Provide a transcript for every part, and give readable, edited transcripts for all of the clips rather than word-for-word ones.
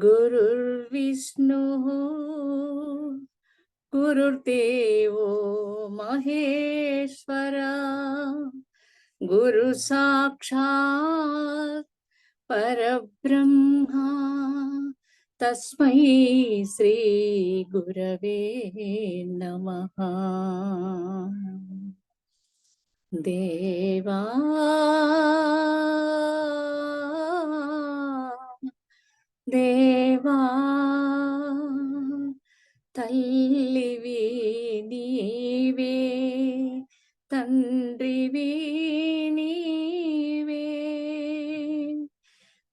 गुरुर्विष्णुः गुरुर्देवो महेश्वरा गुरु साक्षात् परब्रह्मा तस्मै श्री गुरवे नमः। देवा देवा तल्लिवी नीवे तंड्रिवी नीवे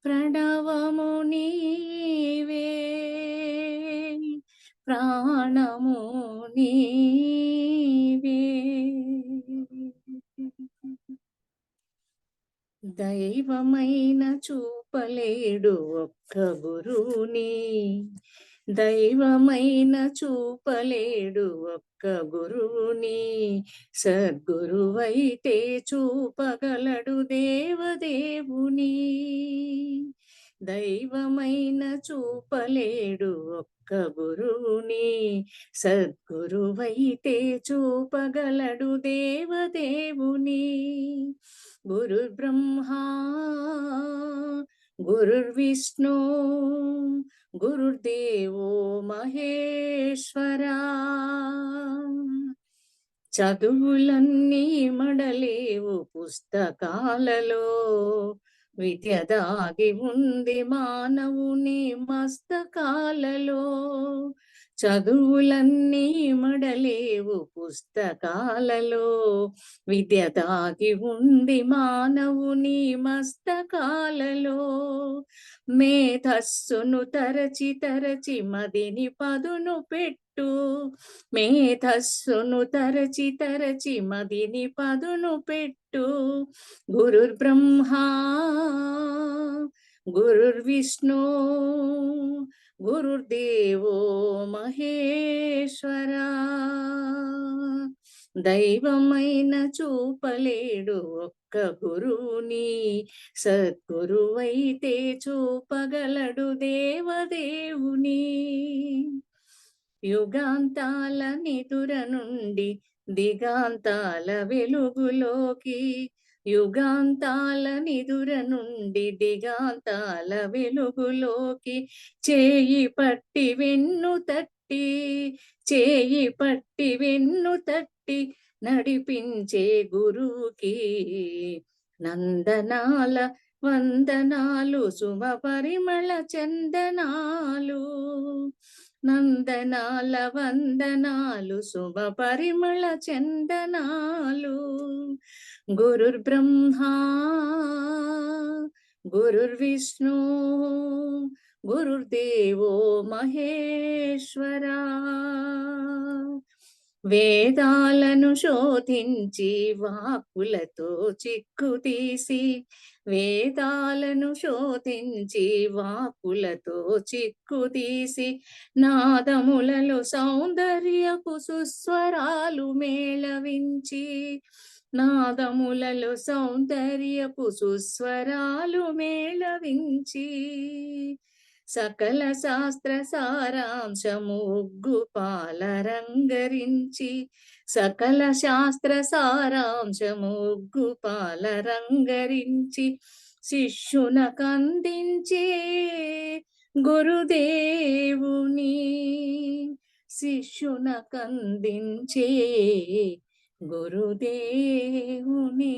प्रणवमु नीवे प्राणमु नीवे దైవమైన చూపలేడు ఒక్క గురువుని, దైవమైన చూపలేడు ఒక్క గురువుని, సద్గురువైతే చూపగలడు దేవదేవుని. దైవమైన చూపలేడు ఒక్క గురువుని, సద్గురువైతే చూపగలడు దేవదేవుని. गुरुर्ब्रह्मा गुरुर्विष्णु गुरुर्देवो महेश्वरा చదువులన్నీ మడలేవు పుస్తకాలలో, విద్య దాగి ఉంది మానవుని మస్తకాలలో. చదువులన్నీ మడలేవు పుస్తకాలలో, విద్య దాగి ఉంది మానవుని మస్తకాలలో. మేధస్సును తరచి తరచి మదిని పదును పెట్టు, మేధస్సును తరచి తరచి మదిని పదును పెట్టు. గురుర్బ్రహ్మా గురుర్విష్ణు గురుర్దేవో మహేశ్వరా. దైవమైన చూపలేడు ఒక్క గురువుని, సద్గురువైతే చూపగలడు దేవదేవుని. యుగాంతాల నిదుర నుండి దిగాంతాల వెలుగులోకి, యుగాంతాల నిదుర నుండి దిగాంతాల వెలుగులోకి, చేయి పట్టి వెన్ను తట్టి, చేయి పట్టి వెన్ను తట్టి నడిపించే గురువుకి నందనాల వందనాలు, శుభ పరిమళ చందనాలు. నందనాల వందనాలు, శుభ పరిమళ చందనాలు. గురుర్బ్రహ్మా గురుర్విష్ణు గురుర్దేవో మహేశ్వరా. వేదాలను శోధించి వాక్కులతో చిక్కు తీసి, వేదాలను శోధించి వాక్కులతో చిక్కు తీసి, నాదములలో సౌందర్యపు సుస్వరాలు మేళవించి, నాదములలో సౌందర్యపు సుస్వరాలు మేళవించి, సకల శాస్త్ర సారాంశము ఉగ్గుపాల రంగరించి, సకల శాస్త్ర సారాంశము ఉగ్గుపాల రంగరించి, శిష్యునకందించే గురుదేవుని, శిష్యునకందించే గురుదేవుని.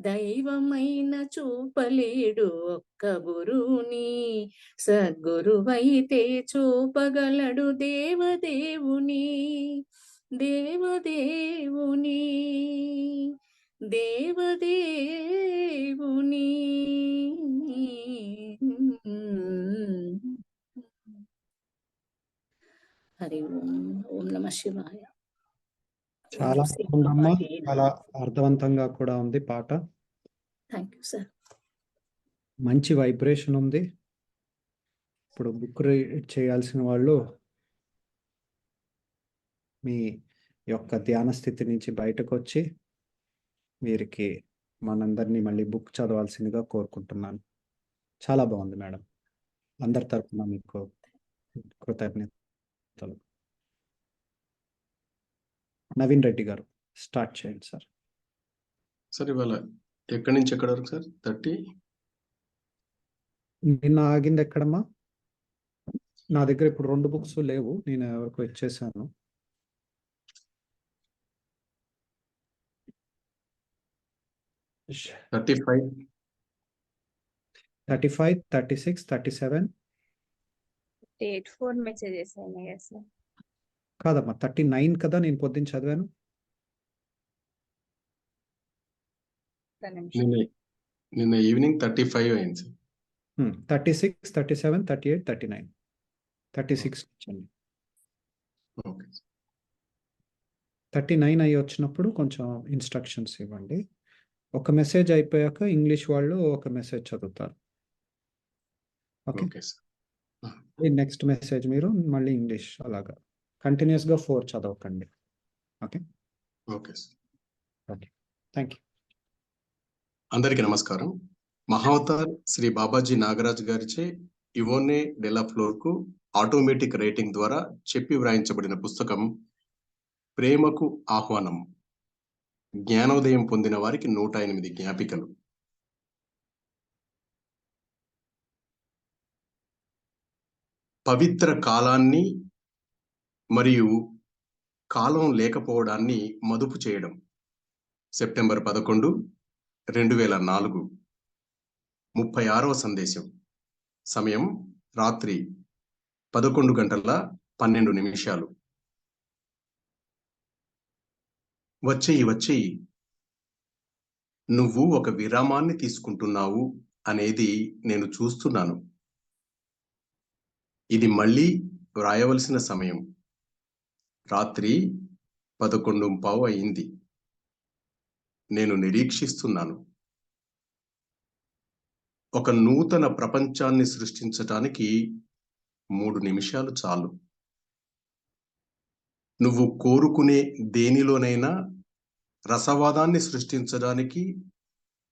దైవమైన చూపలేడు ఒక్క గురువుని, సద్గురువైతే చూపగలడు దేవదేవుని. దేవదేవుని దేవదేవుని. హరి ఓం. ఓం నమః శివాయ. చాలా బాగుందమ్మా, చాలా అర్థవంతంగా కూడా ఉంది పాట. Thank you sir. మంచి వైబ్రేషన్ ఉంది. ఇప్పుడు బుక్ రీడ్ చేయాల్సిన వాళ్ళు మీ యొక్క ధ్యాన స్థితి నుంచి బయటకు వచ్చి వీరికి మనందరినీ మళ్ళీ బుక్ చదవాల్సిందిగా కోరుకుంటున్నాను. చాలా బాగుంది మేడం. అందరి తరపున మీకు కృతజ్ఞతలు. నవీన్ రెడ్డి గారు స్టార్ట్ చేయండి సార్. సార్ ఇవాళ ఎక్కడి నుంచి ఎక్కడి వరకు సార్? 30 నిన్న ఆగింది ఎక్కడమ్మా? నా దగ్గర ఇప్పుడు 2 బుక్స్ లేవు, నేను ఎవరికో ఇచ్చేసాను. ష్ 35 35, 36, 37 4 మెసేజెస్ అయినాయి కదా సార్. కాదమ్మా, 39 కదా నేను పొద్దున్న చదివాను. ఒక్క నిమిషం. నిన్న ఈవినింగ్ 35 అయింది సార్. 36, 37, 38, 39. 36 ఇచ్చండి. ఓకే. 39 అయ్యి వచ్చినప్పుడు కొంచెం ఇన్స్ట్రక్షన్స్ ఇవ్వండి. ఒక మెసేజ్ అయిపోయాక ఇంగ్లీష్ వాళ్ళు ఒక మెసేజ్ చదువుతారు. Okay, okay sir. Next message మీరు మళ్ళీ ఇంగ్లీష్, అలాగా కంటిన్యూస్గా 4 చదవకండి. Okay okay sir. Okay, thank you. అందరికీ నమస్కారం. మహావతార్ శ్రీ బాబాజీ నాగరాజ్ గారిచే ఇవోనే డెలా ఫ్లోర్కు ఆటోమేటిక్ రైటింగ్ ద్వారా చెప్పి వ్రాయించబడిన పుస్తకం ప్రేమకు ఆహ్వానం. జ్ఞానోదయం పొందిన వారికి 108 జ్ఞాపికలు. పవిత్ర కాలాన్ని మరియు కాలం లేకపోవడాన్ని మదుపు చేయడం. సెప్టెంబర్ 11, 2004. 36వ సందేశం. సమయం రాత్రి 11:12. వచ్చేయి నువ్వు ఒక విరామాన్ని తీసుకుంటున్నావు అనేది నేను చూస్తున్నాను. ఇది మళ్ళీ వ్రాయవలసిన సమయం. రాత్రి 11:15 అయింది. నేను నిరీక్షిస్తున్నాను. ఒక నూతన ప్రపంచాన్ని సృష్టించటానికి 3 నిమిషాలు చాలు. నువ్వు కోరుకునే దేనిలోనైనా రసవాదాన్ని సృష్టించడానికి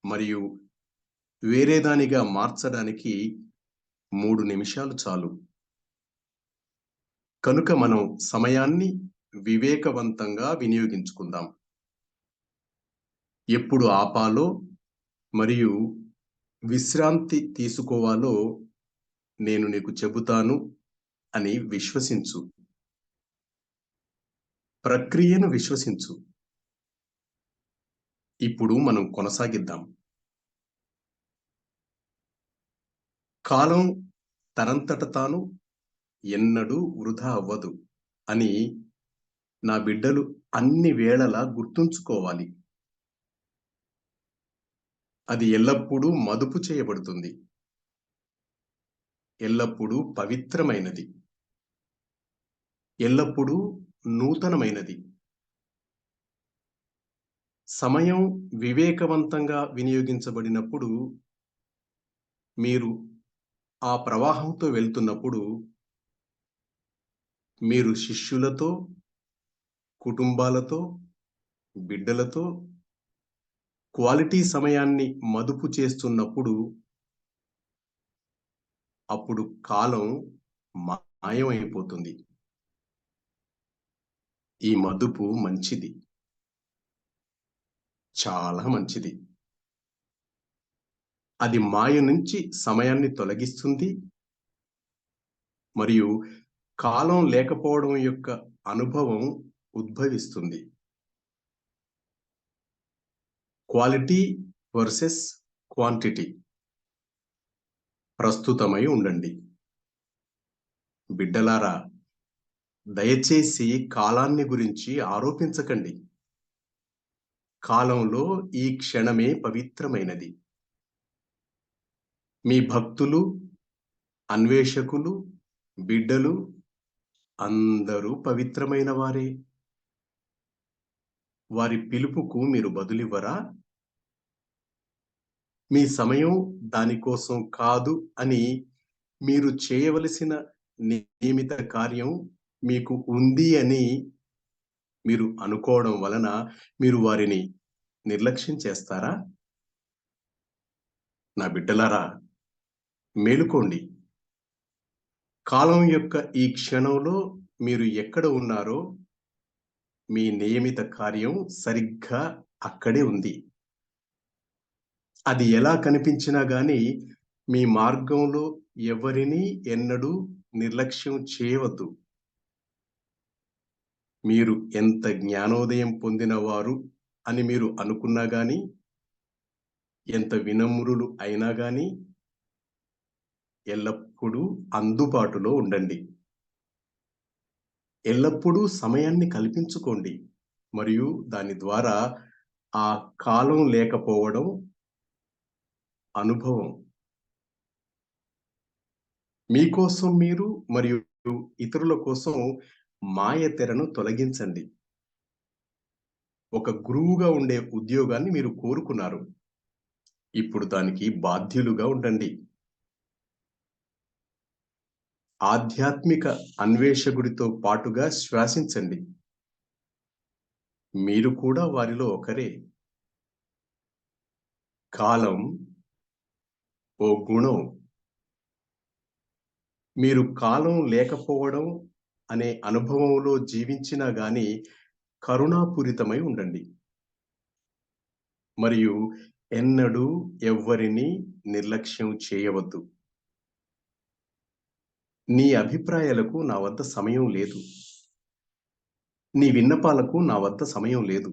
మరియు వేరేదానిగా మార్చడానికి 3 నిమిషాలు చాలు. కనుక మనం సమయాన్ని వివేకవంతంగా వినియోగించుకుందాం. ఎప్పుడు ఆపాలో మరియు విశ్రాంతి తీసుకోవాలో నేను నీకు చెబుతాను అని విశ్వసించు. ప్రక్రియను విశ్వసించు. ఇప్పుడు మనం కొనసాగిద్దాం. కాలం తనంతట తాను ఎన్నడూ వృధా అవ్వదు అని నా బిడ్డలు అన్ని వేళలా గుర్తుంచుకోవాలి. అది ఎల్లప్పుడూ మదుపు చేయబడుతుంది. ఎల్లప్పుడూ పవిత్రమైనది. ఎల్లప్పుడూ నూతనమైనది. సమయం వివేకవంతంగా వినియోగించబడినప్పుడు, మీరు ఆ ప్రవాహంతో వెళ్తున్నప్పుడు, మీరు శిష్యులతో, కుటుంబాలతో, బిడ్డలతో క్వాలిటీ సమయాన్ని మదుపు చేస్తున్నప్పుడు, అప్పుడు కాలం మాయమైపోతుంది. ఈ మదుపు మంచిది, చాలా మంచిది. అది మాయ నుంచి సమయాన్ని తొలగిస్తుంది మరియు కాలం లేకపోవడం యొక్క అనుభవం ఉద్భవిస్తుంది. Quality versus quantity. ప్రస్తుతమై ఉండండి. బిడ్డలారా, దయచేసి కాలాన్ని గురించి ఆరోపించకండి. కాలంలో ఈ క్షణమే పవిత్రమైనది. మీ భక్తులు, అన్వేషకులు, బిడ్డలు అందరూ పవిత్రమైన వారే. వారి పిలుపుకు మీరు బదులివ్వరా? మీ సమయం దానికోసం కాదు అని మీరు చేయవలసిన నియమిత కార్యం మీకు ఉంది అని మీరు అనుకోవడం వలన మీరు వారిని నిర్లక్ష్యం చేస్తారా? నా బిడ్డలారా, మేలుకోండి. కాలం యొక్క ఈ క్షణంలో మీరు ఎక్కడ ఉన్నారో మీ నియమిత కార్యం సరిగ్గా అక్కడే ఉంది. అది ఎలా కనిపించినా గాని మీ మార్గంలో ఎవరినీ ఎన్నడూ నిర్లక్ష్యం చేయవద్దు. మీరు ఎంత జ్ఞానోదయం పొందినవారు అని మీరు అనుకున్నా గాని, ఎంత వినమ్రులు అయినా గాని, ఎల్లప్పుడూ అందుబాటులో ఉండండి. ఎల్లప్పుడూ సమయాన్ని కల్పించుకోండి. మరియు దాని ద్వారా ఆ కాలం లేకపోవడం అనుభవం. మీకోసం మీరు మరియు ఇతరుల కోసం మాయ తెరను తొలగించండి. ఒక గురువుగా ఉండే ఉద్యోగాన్ని మీరు కోరుకున్నారు. ఇప్పుడు దానికి బాధ్యులుగా ఉండండి. ఆధ్యాత్మిక అన్వేషకుడితో పాటుగా శ్వాసించండి. మీరు కూడా వారిలో ఒకరే. కాలం ఓ గుణం. మీరు కాలం లేకపోవడం అనే అనుభవంలో జీవించినా గాని కరుణాపూరితమై ఉండండి. మరియు ఎన్నడూ ఎవ్వరినీ నిర్లక్ష్యం చేయవద్దు. నీ అభిప్రాయాలకు నా వద్ద సమయం లేదు. నీ విన్నపాలకు నా వద్ద సమయం లేదు.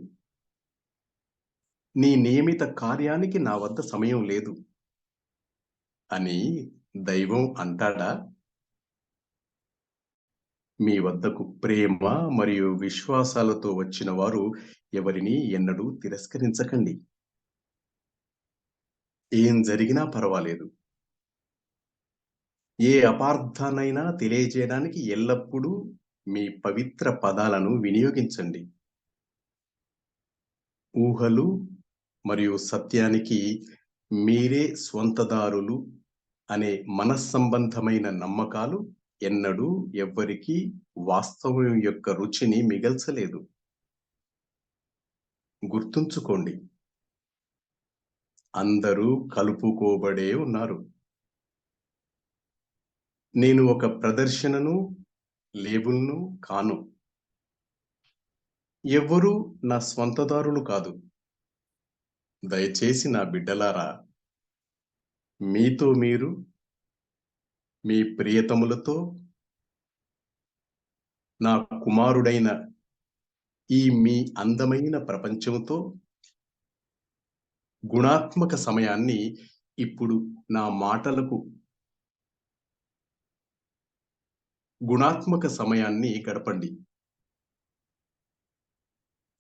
నీ నియమిత కార్యానికి నా వద్ద సమయం లేదు అని దైవం అంటాడా? మీ వద్దకు ప్రేమ మరియు విశ్వాసాలతో వచ్చిన వారు ఎవరిని ఎన్నడూ తిరస్కరించకండి. ఏం జరిగినా పర్వాలేదు. ఏ అపార్థానైనా తెలియజేయడానికి ఎల్లప్పుడూ మీ పవిత్ర పదాలను వినియోగించండి. ఊహలు మరియు సత్యానికి మీరే స్వంతదారులు అనే మనస్సంబంధమైన నమ్మకాలు ఎన్నడూ ఎవ్వరికీ వాస్తవం యొక్క రుచిని మిగల్చలేదు. గుర్తుంచుకోండి, అందరూ కలుపుకోబడే ఉన్నారు. నేను ఒక ప్రదర్శనను, లేబుల్ను కాను. ఎవ్వరూ నా స్వంతదారులు కాదు. దయచేసి నా బిడ్డలారా, మీతో మీరు, మీ ప్రియతములతో, నా కుమారుడైన ఈ మీ అందమైన ప్రపంచంతో గుణాత్మక సమయాన్ని ఇప్పుడు నా మాటలకు గుణాత్మక సమయాన్ని గడపండి.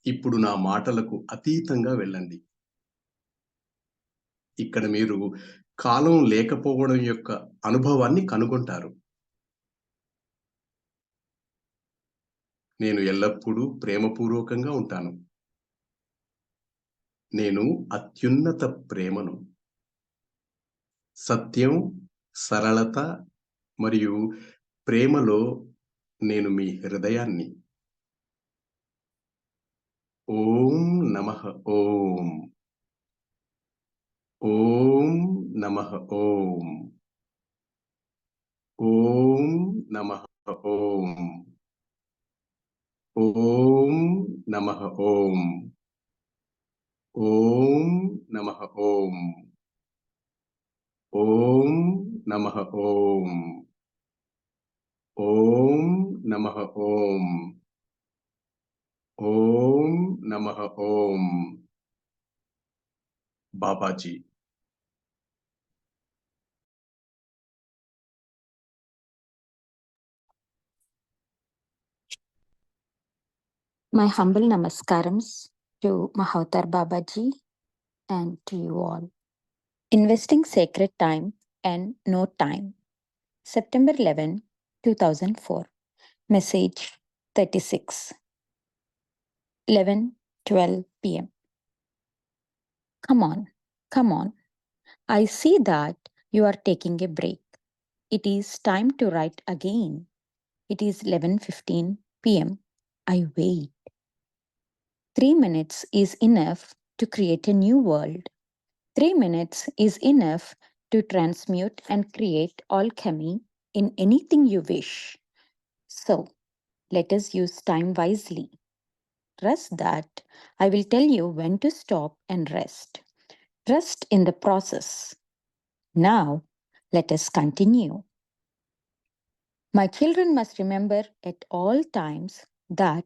ఇప్పుడు నా మాటలకు అతీతంగా వెళ్ళండి. ఇక్కడ మీరు కాలం లేకపోవడం యొక్క అనుభవాన్ని కనుగొంటారు. నేను ఎల్లప్పుడూ ప్రేమపూర్వకంగా ఉంటాను. నేను అత్యున్నత ప్రేమను. సత్యం, సరళత మరియు ప్రేమలో నేను మీ హృదయాన్ని. ఓం నమః ఓం. ఓం నమః ఓం. ఓం నమః ఓం. ఓం నమః ఓం. ఓం నమః ఓం. ఓం నమః ఓం. ఓం నమః ఓం. ఓం నమః ఓం. Babaji. My humble namaskarams to Mahavatar Babaji and to you all. Investing Sacred Time and No Time. September 11, 2004. Message 36. 11:12 p.m. Come on, come on. I see that you are taking a break. It is time to write again. It is 11:15 p.m. I wait. 3 minutes is enough to create a new world. 3 minutes is enough to transmute and create alchemy in anything you wish. So, let us use time wisely. Trust that I will tell you when to stop and rest. Trust in the process. Now, let us continue. My children must remember at all times that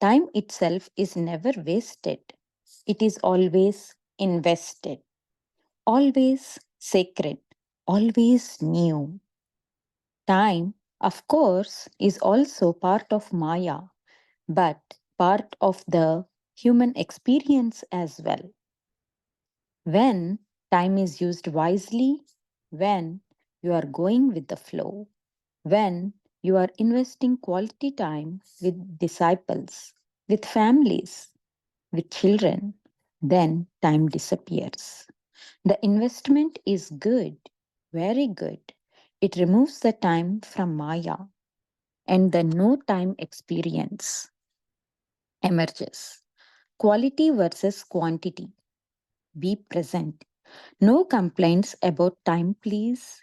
time itself is never wasted. It is always invested, always sacred, always new. Time, of course, is also part of Maya, but part of the human experience as well. When time is used wisely, when you are going with the flow, when you are investing quality time with disciples, with families, with children, then time disappears. The investment is good, very good. It removes the time from Maya, and the no time experience emerges. Quality versus quantity. Be present. No complaints about time, please.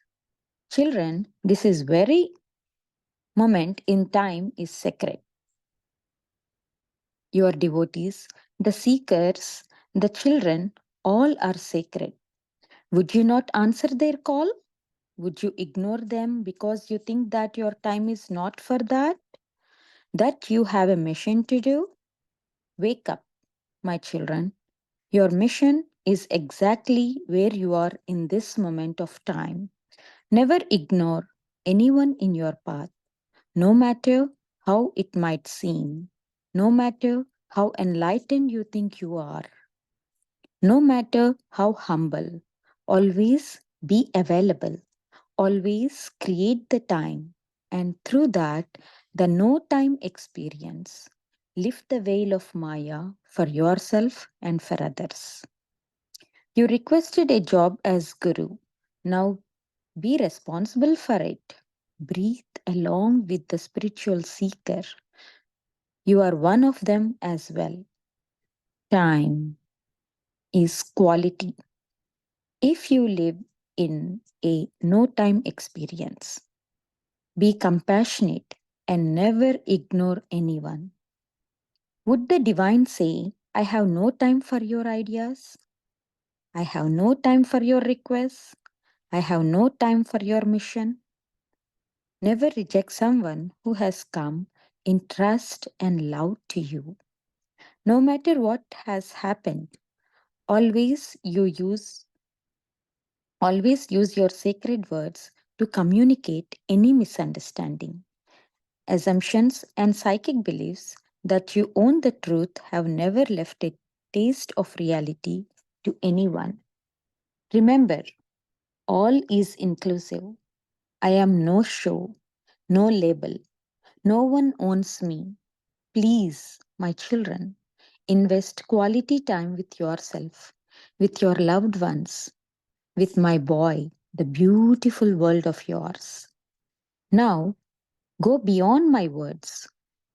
Children, this is very moment in time is sacred. Your devotees, the seekers, the children, all are sacred. Would you not answer their call? Would you ignore them because you think that your time is not for that? That you have a mission to do? Wake up, my children. Your mission is exactly where you are in this moment of time. Never ignore anyone in your path, no matter how it might seem, no matter how enlightened you think you are, no matter how humble. Always be available, always create the time, and through that, the no time experience. Lift the veil of Maya for yourself and for others. You requested a job as Guru. Now be responsible for it. Breathe along with the spiritual seeker. You are one of them as well. Time is quality. If you live in a no time experience, be compassionate and never ignore anyone. Would the divine say, I have no time for your ideas? I have no time for your requests? I have no time for your mission? Never reject someone who has come in trust and love to you. No matter what has happened, always use your sacred words to communicate any misunderstanding. Assumptions and psychic beliefs that you own the truth have never left a taste of reality to anyone. Remember, all is inclusive. I am no show, no label. No one owns me. Please, my children, invest quality time with yourself, with your loved ones, with my boy, the beautiful world of yours. Now, go beyond my words.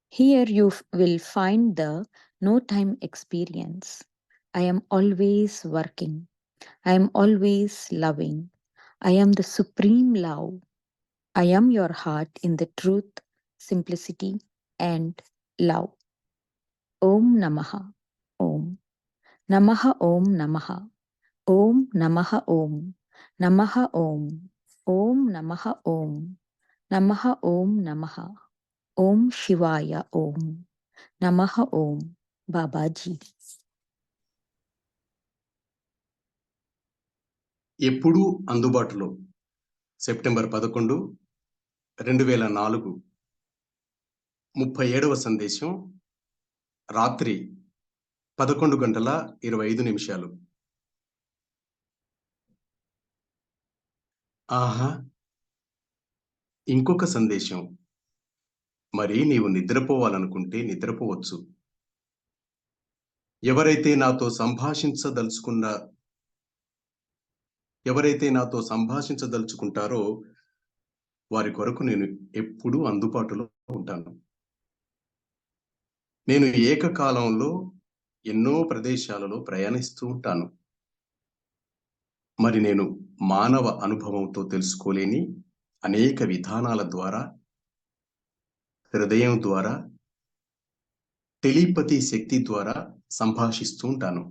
Here you will find the no time experience. I am always working. I am always loving. I am the supreme love. I am your heart in the truth, simplicity, and love. Om Namaha. Om. Namaha Om Namaha. Om Namaha Om. Namaha Om. Om Namaha Om. Namaha Om Namaha. Om Shivaya Om. Namaha Om. Babaji. ఎప్పుడూ అందుబాటులో September 11, 2004 37వ సందేశం రాత్రి 11:25. ఆహా, ఇంకొక సందేశం. మరి నీవు నిద్రపోవాలనుకుంటే నిద్రపోవచ్చు. ఎవరైతే నాతో సంభాషించదలుచుకుంటారో వారి కొరకు నేను ఎప్పుడూ అందుబాటులో ఉంటాను. నేను ఏకకాలంలో ఎన్నో ప్రదేశాలలో ప్రయాణిస్తూ ఉంటాను. మరి నేను మానవ అనుభవంతో తెలుసుకోలేని అనేక విధానాల ద్వారా, హృదయం ద్వారా, టెలిపతి శక్తి ద్వారా సంభాషిస్తూ ఉంటాను.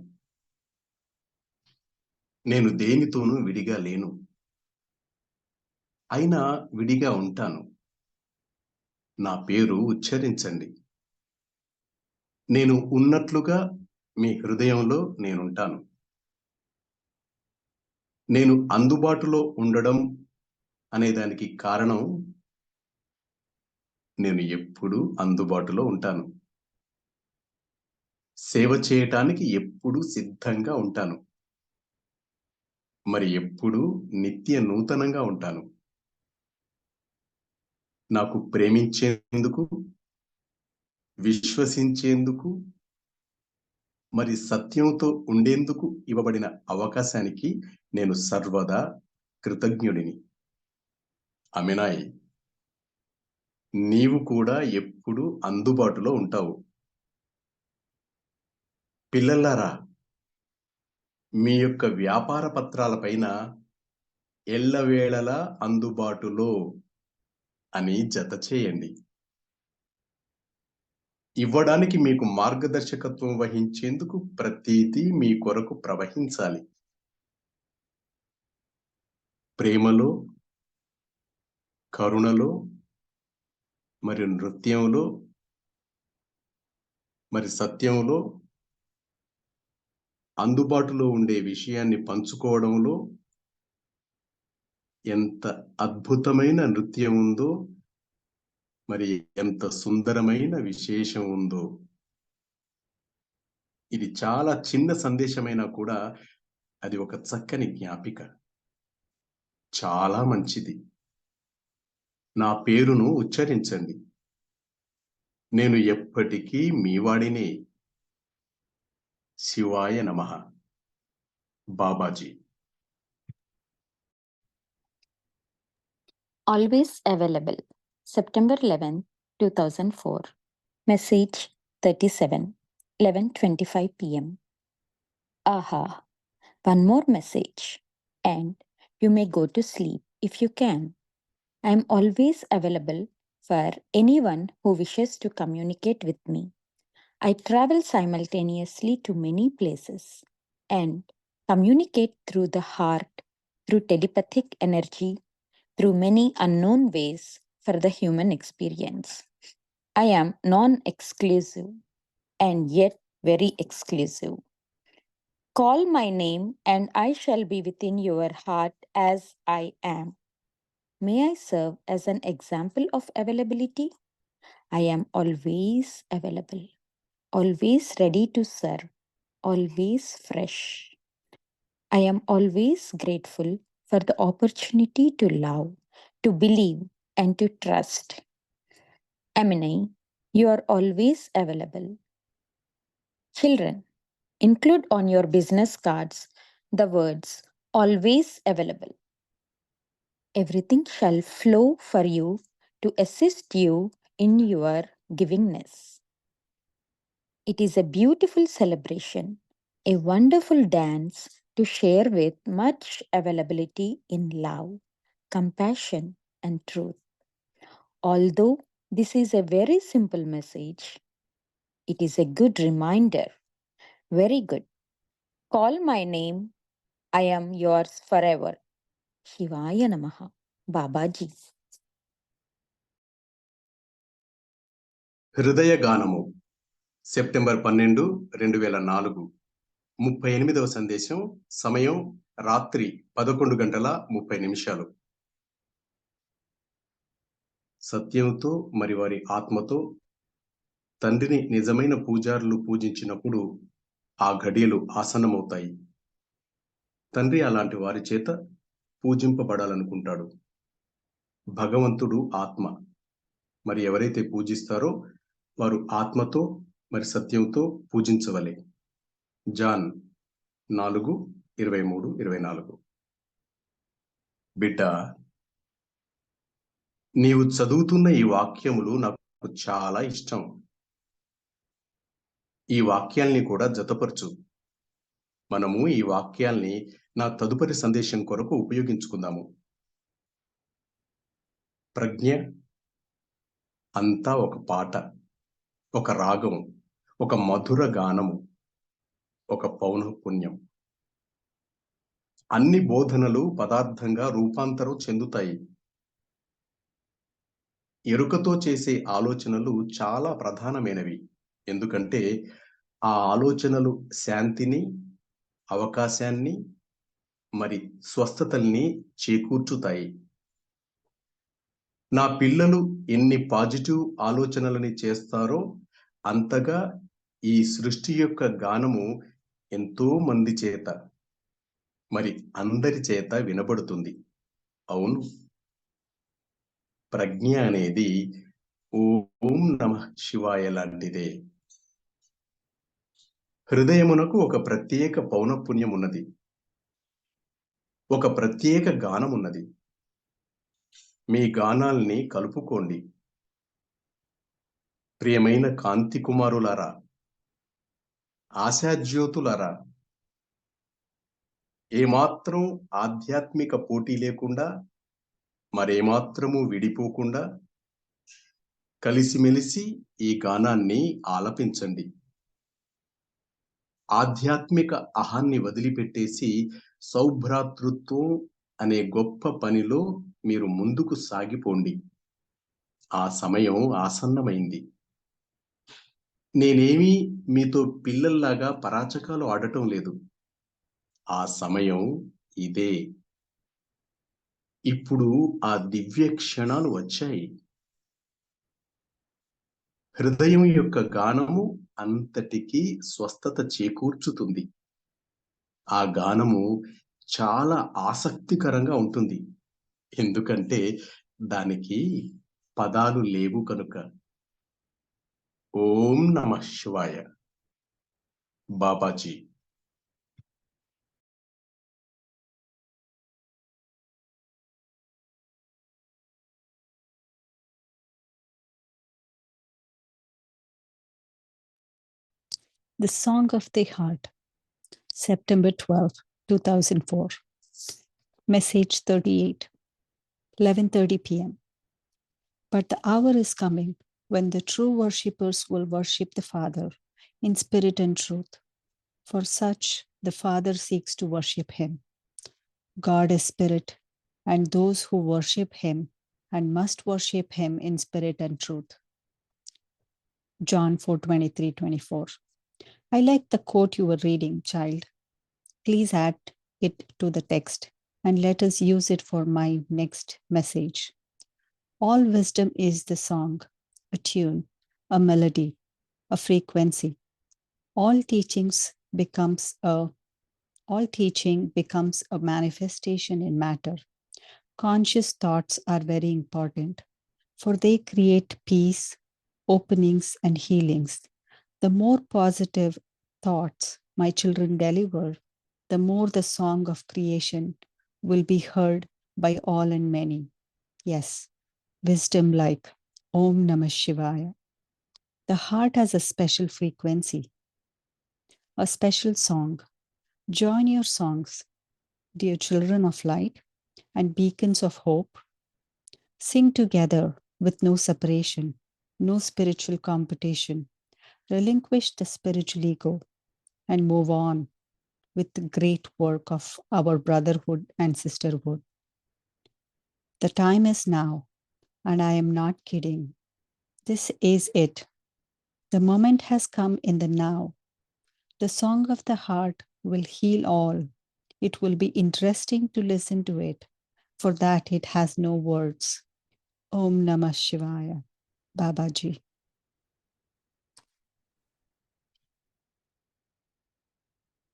నేను దేనితోనూ విడిగా లేను. అయినా విడిగా ఉంటాను. నా పేరు ఉచ్చరించండి. నేను ఉన్నట్లుగా మీ హృదయంలో నేనుంటాను. నేను అందుబాటులో ఉండడం అనేదానికి కారణం, నేను ఎప్పుడూ అందుబాటులో ఉంటాను. సేవ చేయటానికి ఎప్పుడూ సిద్ధంగా ఉంటాను. మరి ఎప్పుడూ నిత్య నూతనంగా ఉంటాను. నాకు ప్రేమించేందుకు, విశ్వసించేందుకు, మరి సత్యంతో ఉండేందుకు ఇవ్వబడిన అవకాశానికి నేను సర్వదా కృతజ్ఞుడిని. అమినాయ్, నీవు కూడా ఎప్పుడూ అందుబాటులో ఉంటావు. పిల్లలారా, మీ యొక్క వ్యాపార పత్రాలపైన ఎల్లవేళలా అందుబాటులో అని జత చేయండి. ఇవ్వడానికి మీకు మార్గదర్శకత్వం వహించేందుకు ప్రతిదీ మీ కొరకు ప్రవహించాలి. ప్రేమలో, కరుణలో, మరి నృత్యంలో, మరి సత్యంలో, అందుబాటులో ఉండే విషయాన్ని పంచుకోవడంలో ఎంత అద్భుతమైన నృత్యం ఉందో, మరి ఎంత సుందరమైన విశేషం ఉందో. ఇది చాలా చిన్న సందేశమైనా కూడా అది ఒక చక్కని జ్ఞాపిక. చాలా మంచిది. నా పేరును ఉచ్చరించండి. నేను ఎప్పటికీ మీ వాడినే. శివాయ నమః. Babaji. Always available. September 11, 2004. Message 37, 11:25 p.m. Aha. One more message. And you may go to sleep if you can. I am always available for anyone who wishes to communicate with me. I travel simultaneously to many places and communicate through the heart, through telepathic energy, through many unknown ways for the human experience. I am non-exclusive and yet very exclusive. Call my name and I shall be within your heart as I am. May I serve as an example of availability? I am always available, always ready to serve, always fresh. I am always grateful for the opportunity to love, to believe, and to trust. Aminai, you are always available. Children, include on your business cards the words always available. Everything shall flow for you to assist you in your givingness. It is a beautiful celebration, a wonderful dance to share with much availability in love, compassion, and truth. Although this is a very simple message, it is a good reminder. Very good. Call my name. I am yours forever. Shivaya Namaha. Babaji. హృదయ గానము September 12, 2004. 38వ సందేశం. సమయం రాత్రి 11:30. సత్యంతో మరి వారి ఆత్మతో తండ్రిని నిజమైన పూజారులు పూజించినప్పుడు ఆ ఘడియలు ఆసన్నమవుతాయి. తండ్రి అలాంటి వారి చేత పూజింపబడాలనుకుంటాడు. భగవంతుడు ఆత్మ. మరి ఎవరైతే పూజిస్తారో వారు ఆత్మతో మరి సత్యంతో పూజించవలే. జాన్ 4:23-24. బిడ్డ, నీవు చదువుతున్న ఈ వాక్యములు నాకు చాలా ఇష్టం. ఈ వాక్యాల్ని కూడా జతపరచు. మనము ఈ వాక్యాల్ని నా తదుపరి సందేశం కొరకు ఉపయోగించుకుందాము. ప్రజ్ఞ అంతా ఒక పాట, ఒక రాగం, ఒక మధుర గానము, ఒక పౌనఃపున్యం. అన్ని బోధనలు పదార్థంగా రూపాంతరం చెందుతాయి. ఎరుకతో చేసే ఆలోచనలు చాలా ప్రధానమైనవి. ఎందుకంటే ఆ ఆలోచనలు శాంతిని, అవకాశాన్ని, మరి స్వస్థతల్ని చేకూర్చుతాయి. నా పిల్లలు ఎన్ని పాజిటివ్ ఆలోచనలని చేస్తారో అంతగా ఈ సృష్టి యొక్క గానము ఎంతో మంది చేత, మరి అందరి చేత వినబడుతుంది. అవును, ప్రజ్ఞ అనేది ఓం నమః శివాయ లాంటిదే. హృదయమునకు ఒక ప్రత్యేక పౌనఃపున్యం ఉన్నది, ఒక ప్రత్యేక గానం ఉన్నది. మీ గానాల్ని కలుపుకోండి. ప్రియమైన కాంతి కుమారులారా, ఆశాజ్యోతులారా, ఏమాత్రం ఆధ్యాత్మిక పోటీ లేకుండా, మరేమాత్రము విడిపోకుండా కలిసిమెలిసి ఈ గానాన్ని ఆలపించండి. ఆధ్యాత్మిక అహాన్ని వదిలిపెట్టేసి సౌభ్రాతృత్వం అనే గొప్ప పనిలో మీరు ముందుకు సాగిపోండి. ఆ సమయం ఆసన్నమైంది. నేనేమీ మీతో పిల్లల్లాగా పరాచకాలు ఆడటం లేదు. ఆ సమయం ఇదే. ఇప్పుడు ఆ దివ్య క్షణాలు వచ్చాయి. హృదయం యొక్క గానము అంతటికీ స్వస్థత చేకూర్చుతుంది. ఆ గానము చాలా ఆసక్తికరంగా ఉంటుంది. ఎందుకంటే దానికి పదాలు లేవు కనుక. ఓం నమః శివాయ. Babaji. The Song of the Heart, September 12, 2004. Message 38, 11:30 p.m. But the hour is coming when the true worshippers will worship the Father in spirit and truth. For such, the Father seeks to worship him. God is spirit, and those who worship him and must worship him in spirit and truth. John 4:23-24. I like the quote you were reading, child. Please add it to the text and let us use it for my next message. All wisdom is the song, a tune, a melody, a frequency. All teaching becomes a manifestation in matter. Conscious thoughts are very important, for they create peace, openings, and healings. The more positive thoughts my children deliver, the more the song of creation will be heard by all and many. Yes, wisdom like Om Namah Shivaya. The heart has a special frequency, a special song. Join your songs, dear children of light and beacons of hope. Sing together with no separation, no spiritual competition. Relinquish the spiritual ego and move on with the great work of our brotherhood and sisterhood. The time is now, and I am not kidding. This is it. The moment has come in the now. The song of the heart will heal all. It will be interesting to listen to it, for that it has no words. Om Namah Shivaya, Babaji.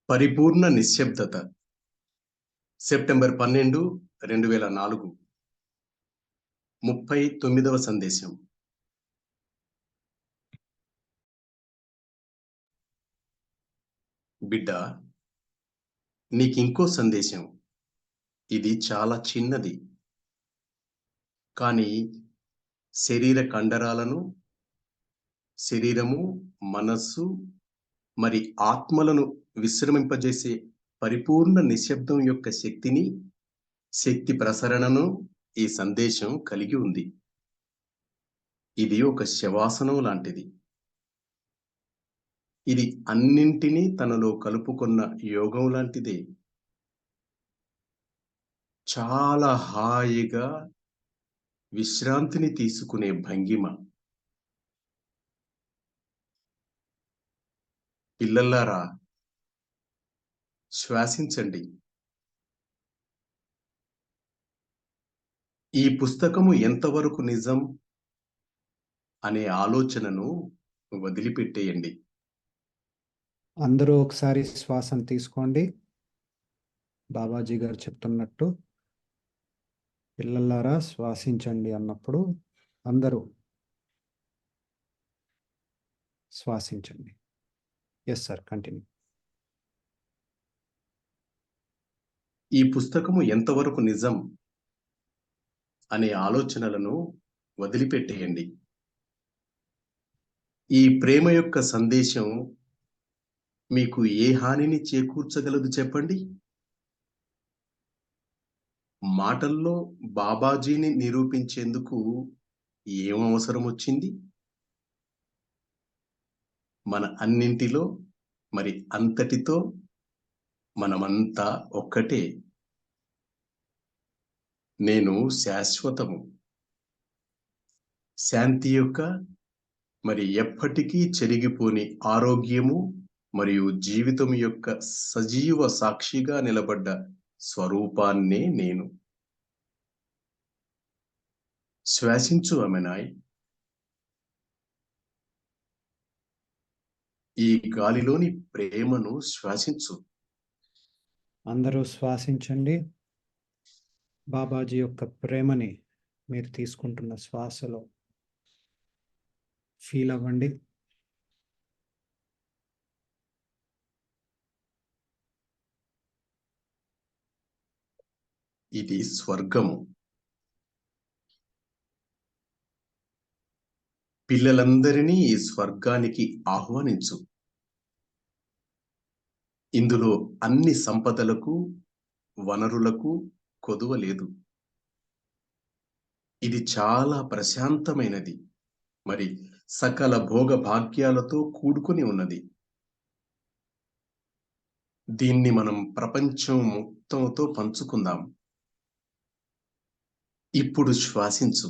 పరిపూర్ణ నిశ్శబ్దత. September 12, 2004. 39వ సందేశం. బిడ్డ, నీకింకో సందేశం. ఇది చాలా చిన్నది, కానీ శరీర కండరాలను, శరీరము, మనస్సు మరి ఆత్మలను విశ్రమింపజేసే పరిపూర్ణ నిశ్శబ్దం యొక్క శక్తిని, శక్తి ప్రసరణను ఈ సందేశం కలిగి ఉంది. ఇది ఒక శవాసనం లాంటిది. ఇది అన్నింటినీ తనలో కలుపుకున్న యోగం లాంటిదే. చాలా హాయిగా విశ్రాంతిని తీసుకునే భంగిమ. పిల్లలారా, శ్వాసించండి. ఈ పుస్తకము ఎంతవరకు నిజం అనే ఆలోచనను వదిలిపెట్టేయండి. అందరూ ఒకసారి శ్వాసను తీసుకోండి. బాబాజీ గారు చెప్తున్నట్టు పిల్లలారా శ్వాసించండి అన్నప్పుడు అందరూ శ్వాసించండి. Yes sir, continue. ఈ పుస్తకము ఎంతవరకు నిజం అనే ఆలోచనలను వదిలిపెట్టేయండి. ఈ ప్రేమ యొక్క సందేశం మీకు ఏ హానిని చేకూర్చగలదు చెప్పండి? మాటల్లో బాబాజీని నిరూపించేందుకు ఏం అవసరం వచ్చింది? మన అన్నింటిలో మరి అంతటితో మనమంతా ఒక్కటే. నేను శాశ్వతము, శాంతి యొక్క మరి ఎప్పటికీ చెరిగిపోని ఆరోగ్యము మరియు జీవితం యొక్క సజీవ సాక్షిగా నిలబడ్డ స్వరూపాన్నే నేను. శ్వాసించు అమెనాయ్. ఈ గాలిలోని ప్రేమను శ్వాసించు. అందరూ శ్వాసించండి. బాబాజీ యొక్క ప్రేమని మీరు తీసుకుంటున్న శ్వాసలో ఫీల్ అవ్వండి. ఇది స్వర్గము. పిల్లలందరినీ ఈ స్వర్గానికి ఆహ్వానించు. ఇందులో అన్ని సంపదలకు, వనరులకు కొదువ లేదు. ఇది చాలా ప్రశాంతమైనది, మరి సకల భోగ భాగ్యాలతో కూడుకుని ఉన్నది. దీన్ని మనం ప్రపంచం మొత్తంతో పంచుకుందాం. ఇప్పుడు శ్వాసించు.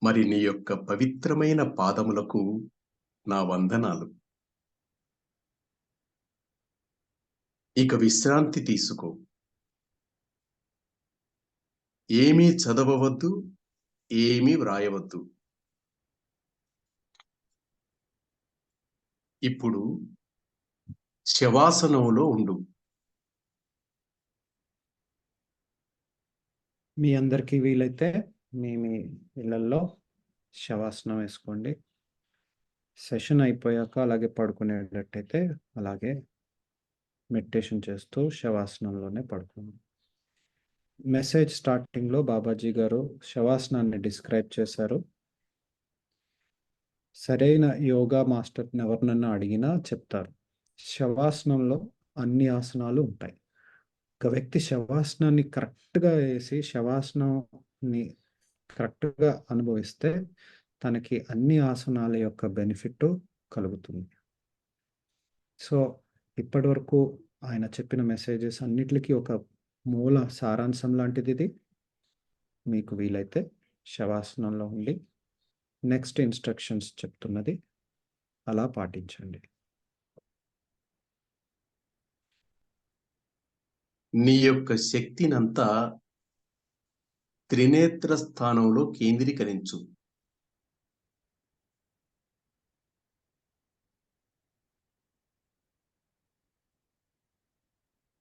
మరి నీ యొక్క పవిత్రమైన పాదములకు నా వందనాలు. ఇక విశ్రాంతి తీసుకో. ఏమీ చదవవద్దు, ఏమీ వ్రాయవద్దు. ఇప్పుడు శవాసనంలో ఉండు. మీ అందరికీ వీలైతే మీ ఇళ్ళల్లో శవాసనం వేసుకోండి. సెషన్ అయిపోయాక అలాగే పడుకునేటట్టయితే అలాగే మెడిటేషన్ చేస్తూ శవాసనంలోనే పడుకోండి. మెసేజ్ స్టార్టింగ్లో బాబాజీ గారు శవాసనాన్ని డిస్క్రైబ్ చేశారు. సరైన యోగా మాస్టర్ని ఎవరినన్నా అడిగినా చెప్తారు, శవాసనంలో అన్ని ఆసనాలు ఉంటాయి. ఒక వ్యక్తి శవాసనాన్ని కరెక్ట్గా వేసి శవాసనాన్ని కరెక్ట్గా అనుభవిస్తే తనకి అన్ని ఆసనాల యొక్క బెనిఫిట్ కలుగుతుంది. సో ఇప్పటి వరకు ఆయన చెప్పిన మెసేజెస్ అన్నిటికీ ఒక మూల సారాంశం లాంటిది ఇది. మీకు వీలైతే శవాసనంలో ఉండి నెక్స్ట్ ఇన్స్ట్రక్షన్స్ చెప్తున్నది అలా పాటించండి. నీ యొక్క శక్తినంతా త్రినేత్ర స్థానంలో కేంద్రీకరించు.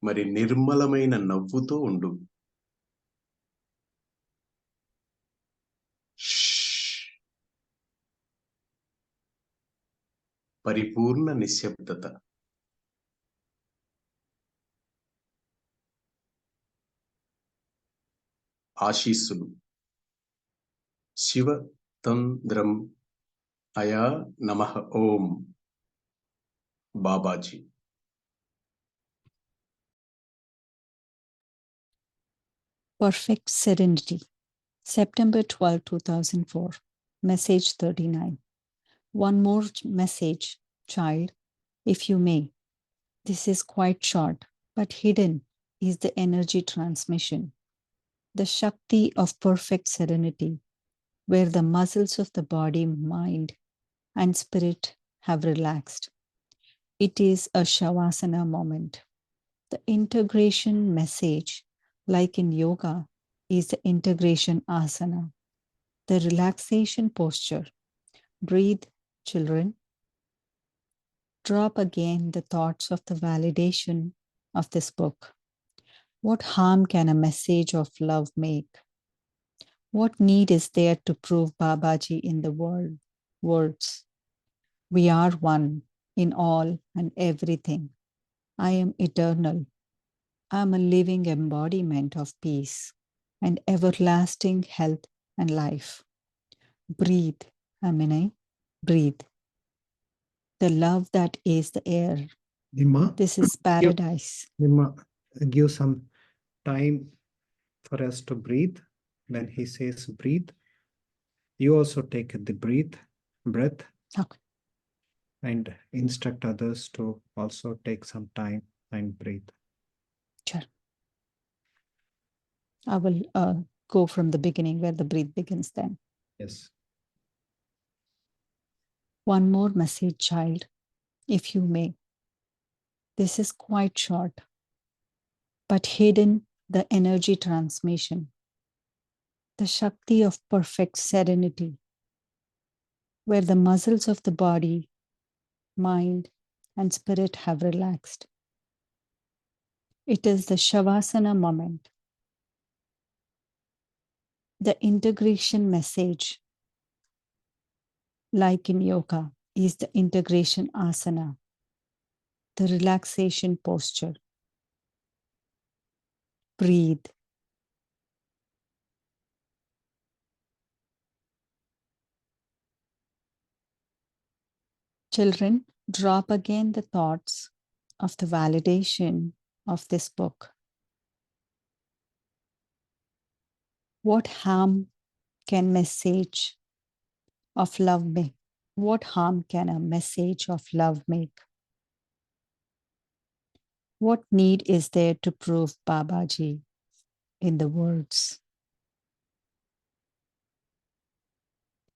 మరి నిర్మలమైన నవ్వుతో ఉండు. పరిపూర్ణ నిశ్శబ్దత. ఆశీస్సులు. శివతంద్రం అయా నమః ఓం. Babaji. Perfect Serenity, September 12, 2004. Message 39. One more message, child, if you may. This is quite short, but hidden is the energy transmission, the Shakti of perfect serenity, where the muscles of the body, mind, and spirit have relaxed. It is a Shavasana moment. The integration message, like in yoga, is the integration asana, the relaxation posture. Breathe, children. Drop again the thoughts of the validation of this book. What harm can a message of love make? What need is there to prove Babaji in the world? Words. We are one in all and everything. I am eternal. I am a living embodiment of peace and everlasting health and life. Breathe, Aminai, breathe. The love that is the air. Nima, This is paradise. Nima, give some time for us to breathe. When he says breathe, you also take the breath, Okay. and instruct others to also take some time and breathe. Sure. I will go from the beginning where the breath begins then. Yes. One more message, child, if you may. This is quite short, but hidden the energy transmission, the Shakti of perfect serenity, where the muscles of the body, mind, and spirit have relaxed. It is the Shavasana moment, the integration message, like in yoga, is the integration asana, the relaxation posture. Breathe. Children, drop again the thoughts of the validation of this book. What harm can message of love make? What harm can a message of love make? What need is there to prove Babaji in the words?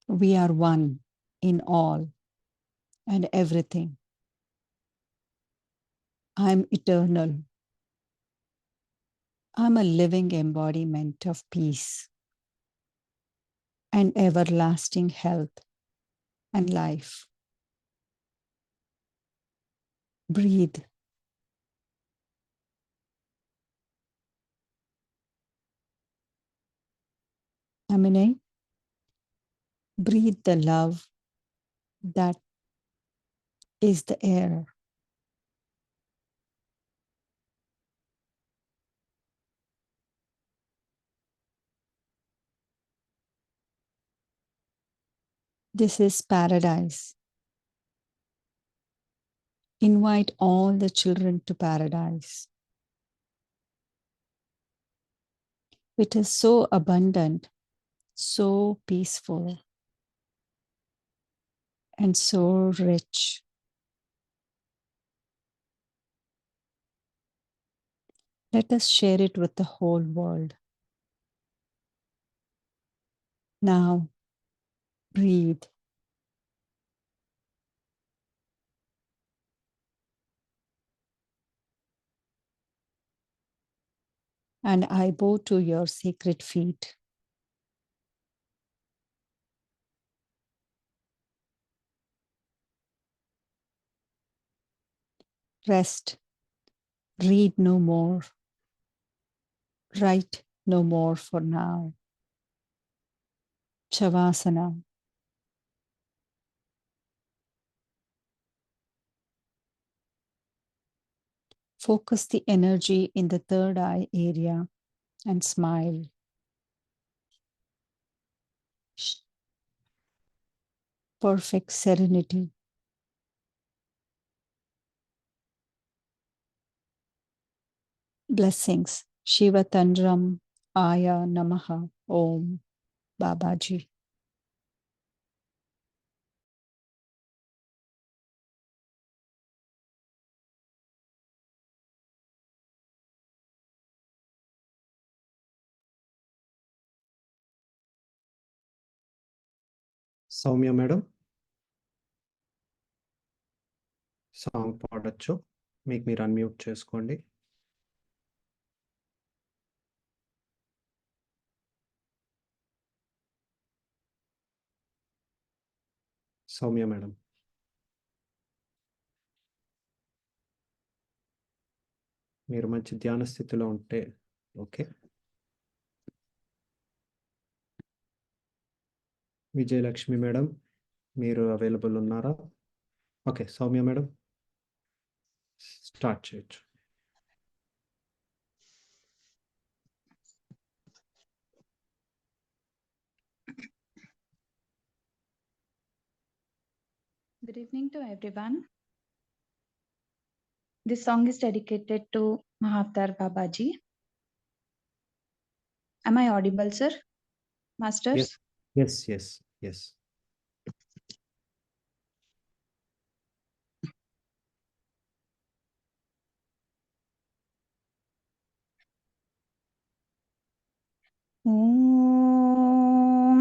We are one in all and everything. I'm eternal. I'm a living embodiment of peace and everlasting health and life. Breathe. Aminai, breathe the love that is the air. This is paradise. Invite all the children to paradise. It is so abundant, so peaceful, and so rich. Let us share it with the whole world. Now, breathe. And I bow to your sacred feet. Rest. Read no more. Write no more for now. Shavasana. Focus the energy in the third eye area and smile. perfect serenity. Blessings. Shiva Tandram Aya Namaha Om Babaji. Soumya madam song పాడొచ్చు, మీకు మీరు unmute చేసుకోండి. Soumya madam. మీరు మంచి ధ్యాన స్థితిలో ఉంటే okay. Vijayalakshmi madam మీరు అవైలబుల్ ఉన్నారా? ఓకే సౌమ్య మేడం స్టార్ట్ చేయొచ్చు. Good evening to everyone. This song is dedicated to Mahavtar Babaji. Am I audible, sir? Masters? Yes. ॐ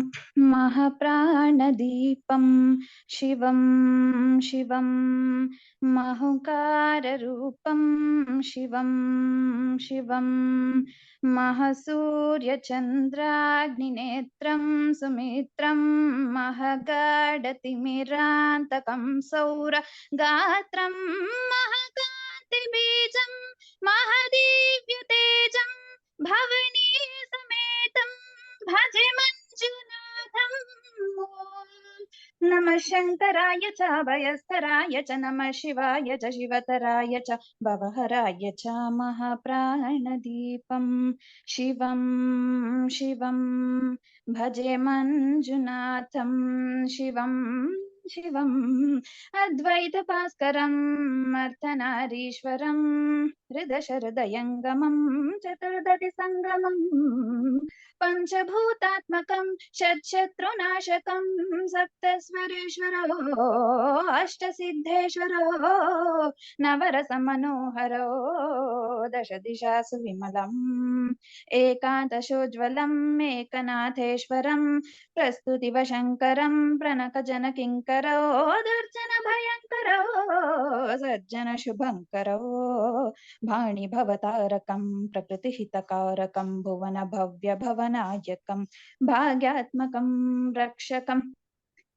महाप्राणदीपं शिवं शिवं महङ्काररूपं शिवं शिवं महसूर्यचन्द्राग्निनेत्रं सुमित्रं महगाढतिमिरान्तकं सौरगात्रं महकान्तिबीजं महदीव्यतेजं भवनी समेतं भजे मंजुनाथं। नमः शंकराय च अभयस्तराय च नमः शिवाय च शिवतराय च भवहराय च महाप्राणदीपं शिवं शिवं भजे मंजुनाथं शिवं शिवम् अद्वैत भास्करम् अर्धनारीश्वरं हृदशहृदयङ्गमं चतुर्दशि संगमं पंचभूतात्मकं षट्शत्रुनाशकं सप्तस्वरेश्वरो अष्टसिद्धेश्वरो नवरसमनोहरो दश दिशासु विमलम् एकादशोज्ज्वलम् एकनाथेश्वरं प्रस्तुतिव शङ्करं प्रणकजनकिङ्करो दर्शन भयङ्करो सज्जन शुभङ्करो भाणि भवतारकं प्रकृतिहितकारकं भुवन भव्य भवनायकं भाग्यात्मकं रक्षकम्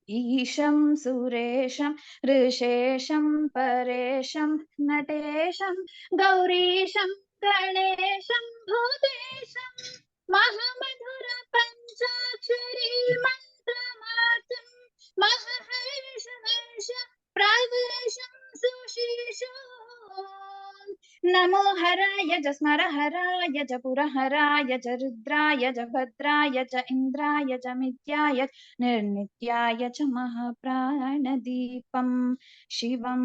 ईशं सुरेशं ऋषेशं परेशं नटेशं गौरीशं गणेशं भूतेशं महामधुर पंचाक्षरी मंत्रमार्तं महर्ष हर्ष प्रवेशं सुशीर्षो नमो हराय च स्मरहराय च पुरहराय च रुद्राय च भद्राय च इन्द्राय च मिथ्याय निर्नित्याय च महाप्राणदीपं शिवं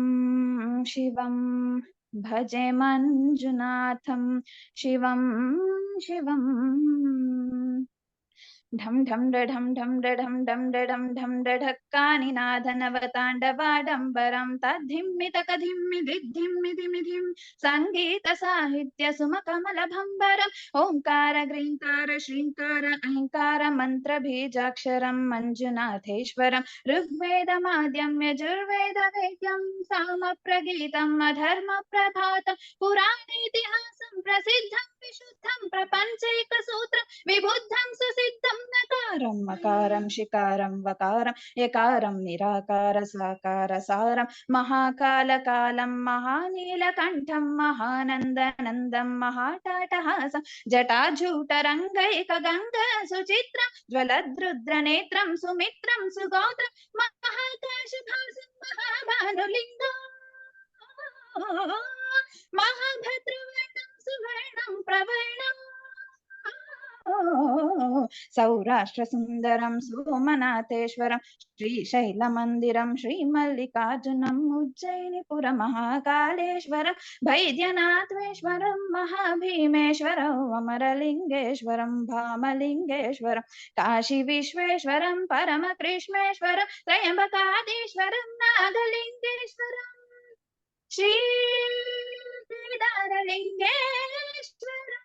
शिवं भजे मंजुनाथं शिवं शिवम् ढम ढम ढम ढम ढम ढम ढम ढम ढक्कानि नादनवताण्डवाडम्बरं तद्धिम्मि तकधिम्मि दिद्धिम्मि दिमिधिं संगीत साहित्य सुमकमलभम्बरम् ओंकार ग्रींकार श्रींकार अहंकार मंत्र बीजाक्षरं मंजुनाथेश्वरं ऋग्वेद माद्यं यजुर्वेद वेद्यं साम प्रगीतम् अधर्म प्रभातं पुराणेतिहासं प्रसिद्धं विशुद्धं प्रपञ्चैकसूत्रं विबुद्धं सुसिद्धं नकारं मकारं शिकारं वकारं यकारं निराकार साकार सारं महाकालकालं महानीलकण्ठं महानन्दनन्दं महाटाटहासं जटाजूटरङ्गैकगङ्ग सुचित्रं ज्वलद्रुद्रनेत्रं सुमित्रं सुगोत्रं महाकाशभासं महाभानुलिङ्गम् महाभद्रवर्णं सुवर्णं प्रवर्णम् सौराष्ट्रसुन्दरं सोमनाथेश्वरं श्रीशैलमन्दिरं श्रीमल्लिकार्जुनम् उज्जयिनीपुरमहाकालेश्वरं वैद्यनाथेश्वरं महाभीमेश्वरम् अमरलिङ्गेश्वरं भामलिङ्गेश्वरं काशीविश्वेश्वरं परमकृष्णेश्वरं त्र्यम्बकाधीश्वरं नागलिङ्गेश्वरं श्रीकेदारलिङ्गेश्वरम्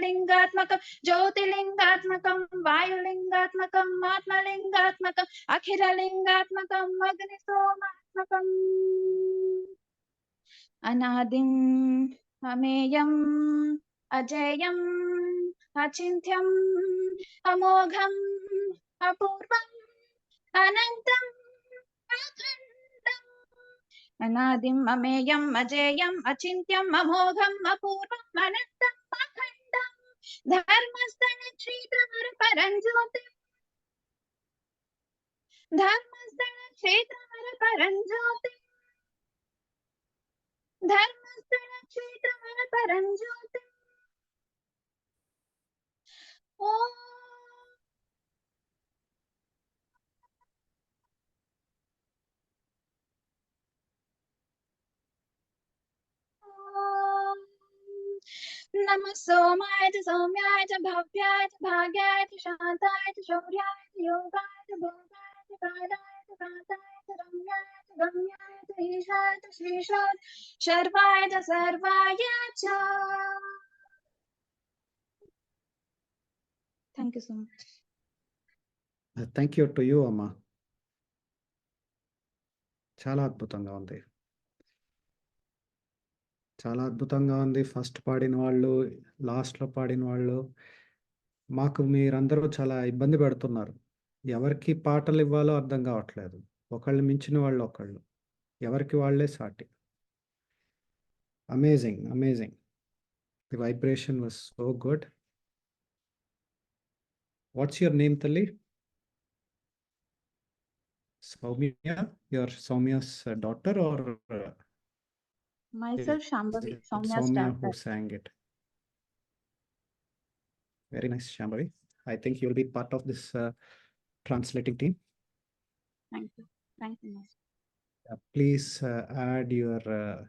लिंगात्मकं ज्योतिलिंगात्मकं वायुलिंगात्मकं आत्मलिंगात्मकं अखिललिंगात्मकं अग्निसोमात्मकम् अनादिम् अमेयम् अजेयम् अचिन्त्यम् अमोघम् अपूर्वम् अनन्तम् अखण्डम् अनादिम् अमेयम् अजेयम् अचिन्त्यम् अमोघम् अपूर्वम् अनन्तम् अखण्डम् धर्मस्थलक्षेत्रवर परञ्ज्योति धर्मस्थलक्षेत्रवर परञ्ज्योति धर्मस्थलक्षेत्रवर परञ्ज्योति ॐ नमः सोमाय च सौम्याय च भव्याय च भाग्याय च शान्ताय च शौर्याय च योगाय च भोगाय च कालाय च कान्ताय च रम्याय च गम्याय च ईशाय च श्रीशाय शर्वाय च सर्वाय च Thank you so much. Thank you to you, Amma. చాలా అద్భుతంగా ఉంది. చాలా అద్భుతంగా ఉంది. ఫస్ట్ పాడిన వాళ్ళు, లాస్ట్‌లో పాడిన వాళ్ళు, మాకు మీరందరూ చాలా ఇబ్బంది పెడుతున్నారు. ఎవరికి పాటలు ఇవ్వాలో అర్థం కావట్లేదు. ఒకళ్ళు మించిన వాళ్ళు ఒకళ్ళు. ఎవరికి వాళ్ళే సాటి. Amazing, amazing. The vibration was so good. What's your name తల్లి? Soumya? You're Soumya's daughter, or Myself, is Shambhavi, it Soumya's Soumya who daughter. sang it? Very nice, Shambhavi. I think you'll be part of this translating team. Thank you. Thank you. Please add your